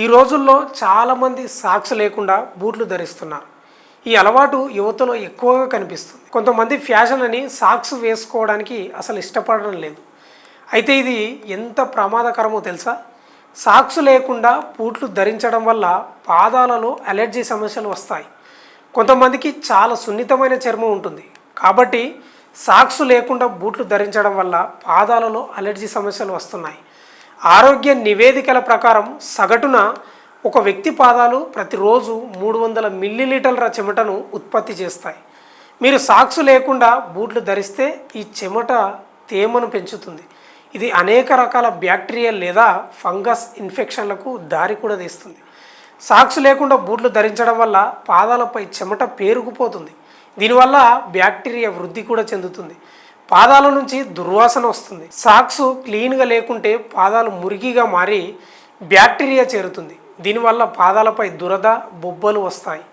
ఈ రోజుల్లో చాలామంది సాక్స్ లేకుండా బూట్లు ధరిస్తున్నారు. ఈ అలవాటు యువతలో ఎక్కువగా కనిపిస్తుంది. కొంతమంది ఫ్యాషన్ అని సాక్స్ వేసుకోవడానికి అసలు ఇష్టపడడం లేదు. అయితే ఇది ఎంత ప్రమాదకరమో తెలుసా? సాక్స్ లేకుండా బూట్లు ధరించడం వల్ల పాదాలలో అలర్జీ సమస్యలు వస్తాయి. కొంతమందికి చాలా సున్నితమైన చర్మం ఉంటుంది. కాబట్టి సాక్స్ లేకుండా బూట్లు ధరించడం వల్ల పాదాలలో అలర్జీ సమస్యలు వస్తున్నాయి. ఆరోగ్య నివేదికల ప్రకారం సగటున ఒక వ్యక్తి పాదాలు ప్రతిరోజు 300 మిల్లీలీటర్ల చెమటను ఉత్పత్తి చేస్తాయి. మీరు సాక్స్ లేకుండా బూట్లు ధరిస్తే ఈ చెమట తేమను పెంచుతుంది. ఇది అనేక రకాల బ్యాక్టీరియా లేదా ఫంగస్ ఇన్ఫెక్షన్లకు దారి కూడా తీస్తుంది. సాక్స్ లేకుండా బూట్లు ధరించడం వల్ల పాదాలపై చెమట పేరుకుపోతుంది. దీనివల్ల బ్యాక్టీరియా వృద్ధి కూడా చెందుతుంది. పాదాల నుంచి దుర్వాసన వస్తుంది. సాక్స్ క్లీన్గా లేకుంటే పాదాలు మురికిగా మారి బ్యాక్టీరియా చేరుతుంది. దీనివల్ల పాదాలపై దురద, బొబ్బలు వస్తాయి.